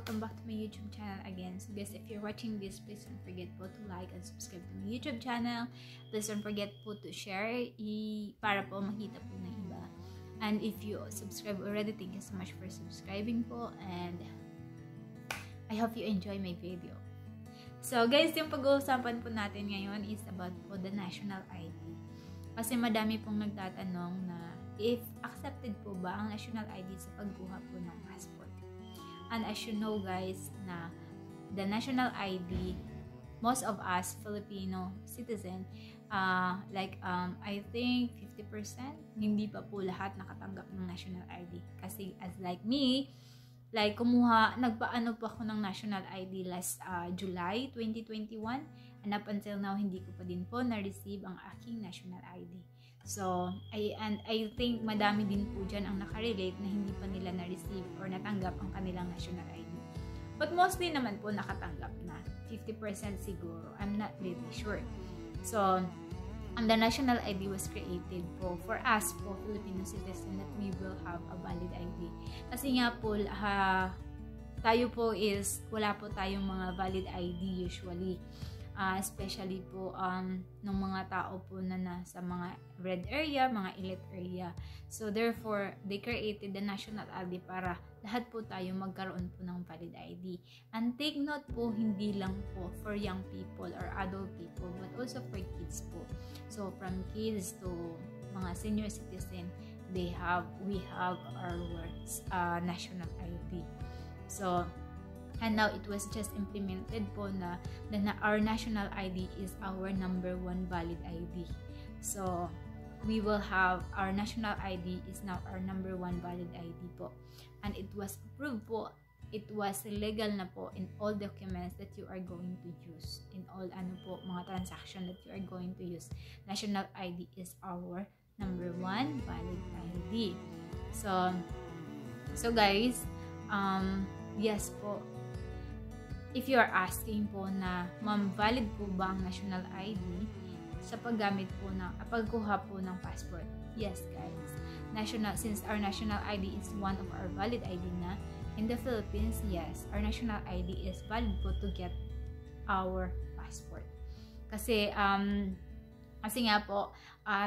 welcome back to my YouTube channel again. So guys, if you're watching this, please don't forget po to like and subscribe to my YouTube channel. Please don't forget po to share para po makita po ng iba. And if you subscribe already, thank you so much for subscribing po, and I hope you enjoy my video. So guys, yung pag-uusapan po natin ngayon is about po the national ID. Kasi madami pong nagtatanong na if accepted po ba ang national ID sa pagkuha po ng passport. And as you know guys, na the national ID, most of us Filipino citizen, I think 50%, hindi pa po lahat nakatanggap ng national ID. Kasi as like me, nagpaano po ako ng national ID last July 2021, and up until now, hindi ko pa din po na-receive ang aking national ID. So, I think madami din po dyan ang nakarelate na hindi pa nila na-receive or natanggap ang kanilang national ID. But mostly naman po nakatanggap na. 50% siguro. I'm not really sure. So, the national ID was created po for us po, Filipino citizen, that we will have a valid ID. Kasi nga po, tayo po is, wala po tayong mga valid ID usually. Especially po ng mga tao po na nasa mga red area, mga elite area. So therefore, they created the national ID para lahat po tayo magkaroon po ng valid ID. And take note po, hindi lang po for young people or adult people, but also for kids po. So from kids to mga senior citizen, we have our national ID. So, and now it was just implemented po na our national ID is our #1 valid ID. So, we will have our national ID is now our #1 valid ID po. And it was approved po. It was legal na po in all documents that you are going to use. In all mga transaction that you are going to use. National ID is our #1 valid ID. So guys, yes po. If you are asking po na, ma'am, valid po ba ang national ID sa paggamit po pagkuha po ng passport? Yes, guys. Since our national ID is one of our valid ID na, in the Philippines, yes, our national ID is valid po to get our passport. Kasi nga po,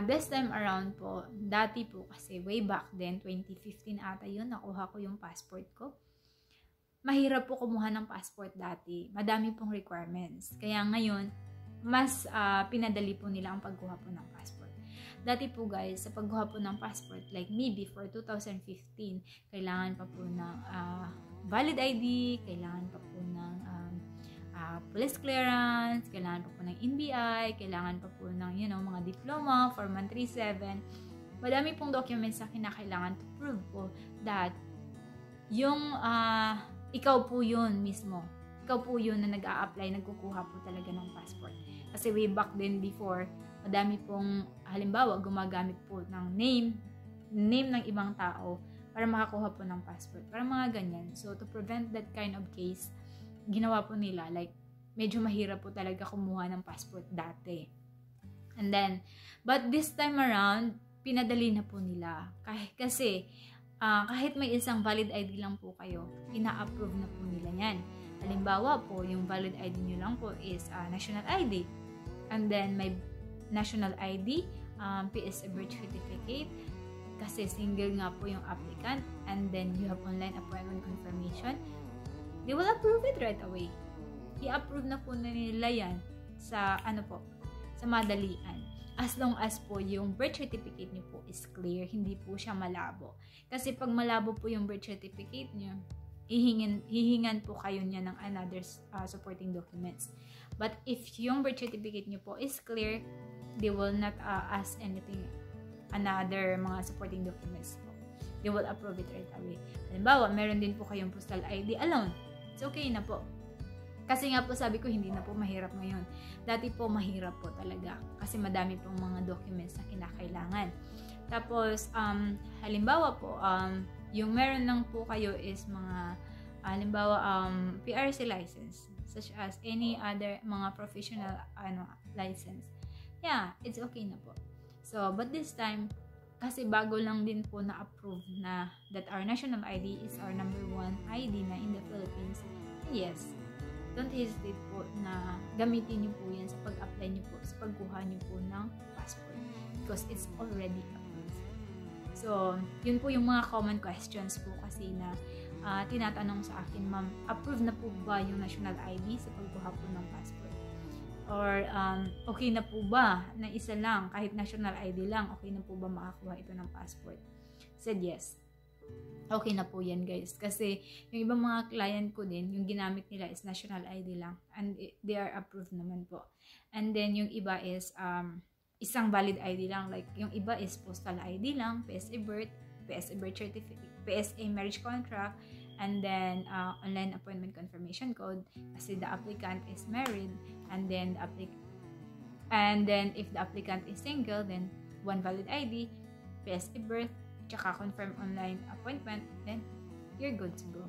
this time around po, dati po kasi way back then, 2015 ata yun, nakuha ko yung passport ko. Mahirap po kumuha ng passport dati. Madami pong requirements. Kaya ngayon, mas pinadali po nila ang pagkuha po ng passport. Dati po guys, sa pagkuha po ng passport, like me before 2015, kailangan pa po ng valid ID, kailangan pa po ng police clearance, kailangan pa po ng NBI, kailangan pa po ng mga diploma, Form 137. Madami pong documents na kinakailangan to prove po that yung ikaw po yun mismo. Ikaw po yun na nag-a-apply, nagkukuha po talaga ng passport. Kasi way back then before, madami pong, halimbawa, gumagamit po ng name ng ibang tao para makakuha po ng passport. Para mga ganyan. So, to prevent that kind of case, ginawa po nila, medyo mahirap po talaga kumuha ng passport dati. And then, but this time around, pinadali na po nila. Kasi, kahit may isang valid ID lang po kayo, ina-approve na po nila yan. Halimbawa po, yung valid ID nyo lang po is national ID. And then, may national ID, PS birth certificate, kasi single nga po yung applicant, and then you have online appointment confirmation, they will approve it right away. I-approve na po nila yan sa sa madalian. As long as po yung birth certificate nyo po is clear, hindi po siya malabo. Kasi pag malabo po yung birth certificate nyo, hihingan po kayo niya ng another supporting documents. But if yung birth certificate nyo po is clear, they will not ask anything, another mga supporting documents po. They will approve it right away. Halimbawa, meron din po kayong postal ID alone. It's okay na po. Kasi nga po sabi ko, hindi na po mahirap ngayon. Dati po mahirap po talaga. Kasi madami pong mga documents na kinakailangan. Tapos, halimbawa po, yung meron lang po kayo is mga, halimbawa, PRC license. Such as any other mga professional license. Yeah, it's okay na po. So, but this time, kasi bago lang din po na-approve na that our national ID is our number 1 ID na in the Philippines. Yes, don't hesitate po na gamitin niyo po yan sa pag-apply niyo po, sa pagkuha niyo po ng passport because it's already approved. So, yun po yung mga common questions po kasi na tinatanong sa akin, ma'am, approve na po ba yung national ID sa pagkuha po ng passport? Or okay na po ba na isa lang, kahit national ID lang, okay na po ba makakuha ito ng passport? Said yes. Okay na po yan, guys. Kasi yung ibang mga client ko din, yung ginamit nila is national ID lang. And they are approved naman po. And then yung iba is isang valid ID lang. Like yung iba is postal ID lang, PSA birth certificate, PSA marriage contract, and then online appointment confirmation code kasi the applicant is married, and then if the applicant is single, then one valid ID, PSA birth, tsaka confirm online appointment, then you're good to go.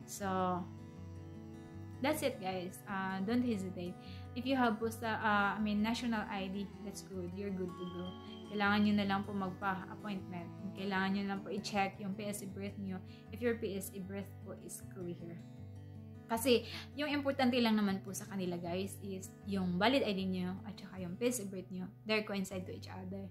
So that's it, guys. Don't hesitate. If you have national ID, that's good. You're good to go. Kailangan nyo na lang po magpa-appointment. Kailangan nyo lang po i-check yung PSA birth nyo if your PSA birth po is clear. Kasi yung importante lang naman po sa kanila, guys, is yung valid ID nyo at saka yung PSA birth nyo, they're coincide to each other.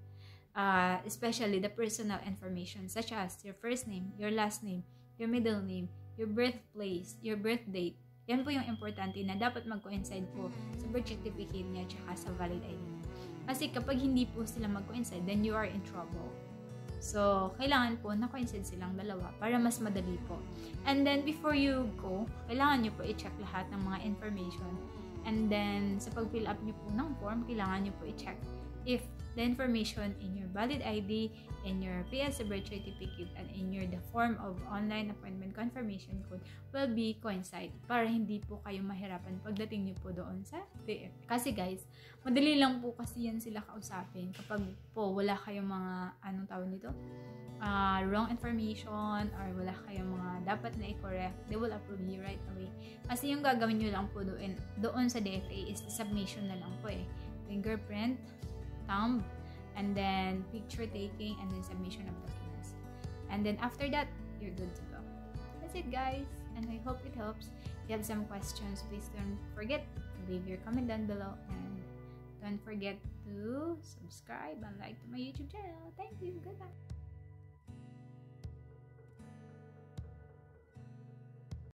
Especially the personal information such as your first name, your last name, your middle name, your birthplace, your birth date. Yan po yung importante na dapat mag-coincide po sa birth certificate niya at sa valid ID niya. Kasi kapag hindi po sila mag-coincide, then you are in trouble. So, kailangan po na coincide silang dalawa para mas madali po. And then, before you go, kailangan nyo po i-check lahat ng mga information. And then, sa pag-fill up nyo po ng form, kailangan nyo po i-check if the information in your valid ID, in your PSA birth certificate, and in the form of online appointment confirmation code will be coincide para hindi po kayo mahirapan pagdating niyo po doon sa DF. Kasi guys, madali lang po kasi yan sila kausapin kapag po wala kayong mga wrong information or wala kayong mga dapat na i-correct, they will approve you right away. Kasi yung gagawin nyo lang po doon sa DFA is submission na lang po fingerprint, thumb, and then picture taking, and then submission of documents. And then after that, you're good to go. That's it, guys, and I hope it helps. If you have some questions, please don't forget to leave your comment down below, and don't forget to subscribe and like to my YouTube channel. Thank you. Goodbye.